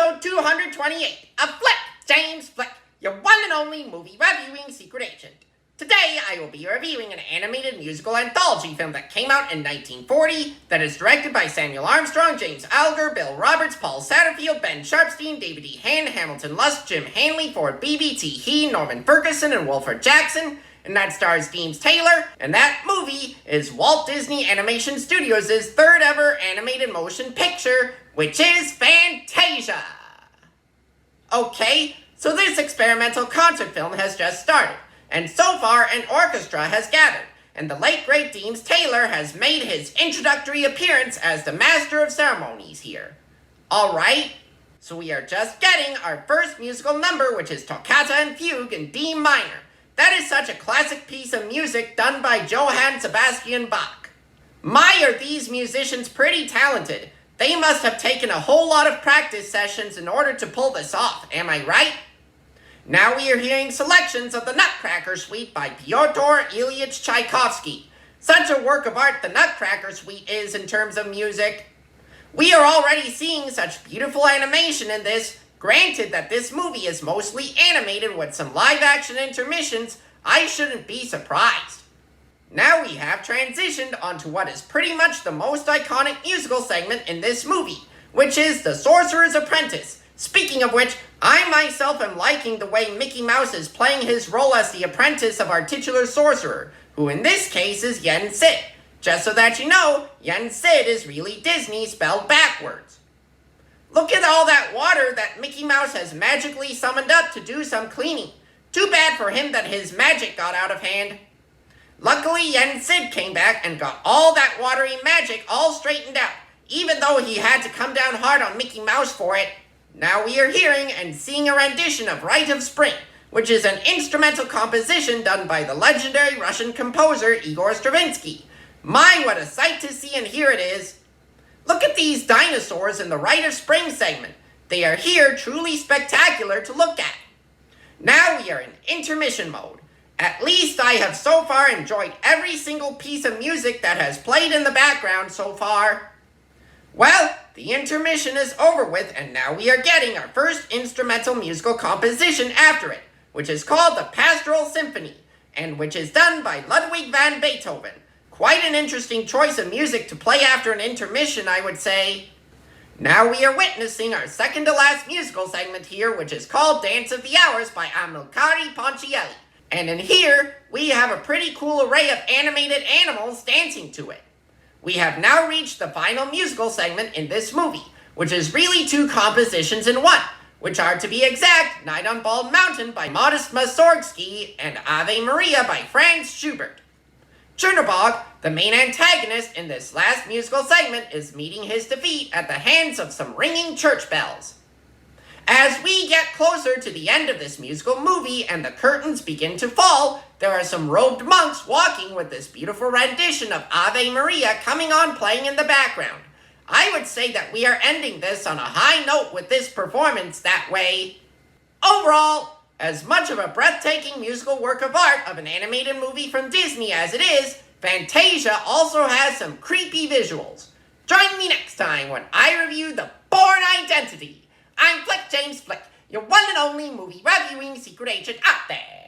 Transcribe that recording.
episode 228 of Flick, James Flick, your one and only movie reviewing secret agent. Today, I will be reviewing an animated musical anthology film that came out in 1940 that is directed by Samuel Armstrong, James Algar, Bill Roberts, Paul Satterfield, Ben Sharpsteen, David E. Hand, Hamilton Luske, Jim Handley, Ford Beebe, T. He, Norman Ferguson, and Wilfred Jackson. And that stars Deems Taylor, and that movie is Walt Disney Animation Studios' third ever animated motion picture, which is Fantasia. Okay, so this experimental concert film has just started, and so far an orchestra has gathered, and the late great Deems Taylor has made his introductory appearance as the master of ceremonies here. Alright, so we are just getting our first musical number, which is Toccata and Fugue in D minor. That is such a classic piece of music done by Johann Sebastian Bach. My, are these musicians pretty talented. They must have taken a whole lot of practice sessions in order to pull this off, am I right? Now we are hearing selections of the Nutcracker Suite by Pyotr Ilyich Tchaikovsky. Such a work of art the Nutcracker Suite is in terms of music. We are already seeing such beautiful animation in this. Granted that this movie is mostly animated with some live-action intermissions, I shouldn't be surprised. Now we have transitioned onto what is pretty much the most iconic musical segment in this movie, which is The Sorcerer's Apprentice. Speaking of which, I myself am liking the way Mickey Mouse is playing his role as the apprentice of our titular sorcerer, who in this case is Yen Sid. Just so that you know, Yen Sid is really Disney spelled backwards. Look at all that water that Mickey Mouse has magically summoned up to do some cleaning. Too bad for him that his magic got out of hand. Luckily, Yen Sid came back and got all that watery magic all straightened out, even though he had to come down hard on Mickey Mouse for it. Now we are hearing and seeing a rendition of Rite of Spring, which is an instrumental composition done by the legendary Russian composer Igor Stravinsky. My, what a sight to see and hear it is. Look at these dinosaurs in the Rite of Spring segment. They are here truly spectacular to look at. Now we are in intermission mode. At least I have so far enjoyed every single piece of music that has played in the background so far. Well, the intermission is over with, and now we are getting our first instrumental musical composition after it, which is called the Pastoral Symphony, and which is done by Ludwig van Beethoven. Quite an interesting choice of music to play after an intermission, I would say. Now we are witnessing our second to last musical segment here, which is called Dance of the Hours by Amilcare Ponchielli. And in here, we have a pretty cool array of animated animals dancing to it. We have now reached the final musical segment in this movie, which is really two compositions in one, which are, to be exact, Night on Bald Mountain by Modest Mussorgsky and Ave Maria by Franz Schubert. Chernobog, the main antagonist in this last musical segment, is meeting his defeat at the hands of some ringing church bells. As we get closer to the end of this musical movie and the curtains begin to fall, there are some robed monks walking with this beautiful rendition of Ave Maria coming on playing in the background. I would say that we are ending this on a high note with this performance that way. Overall, as much of a breathtaking musical work of art of an animated movie from Disney as it is, Fantasia also has some creepy visuals. Join me next time when I review The Bourne Identity. I'm Flick James Flick, your one and only movie reviewing secret agent out there.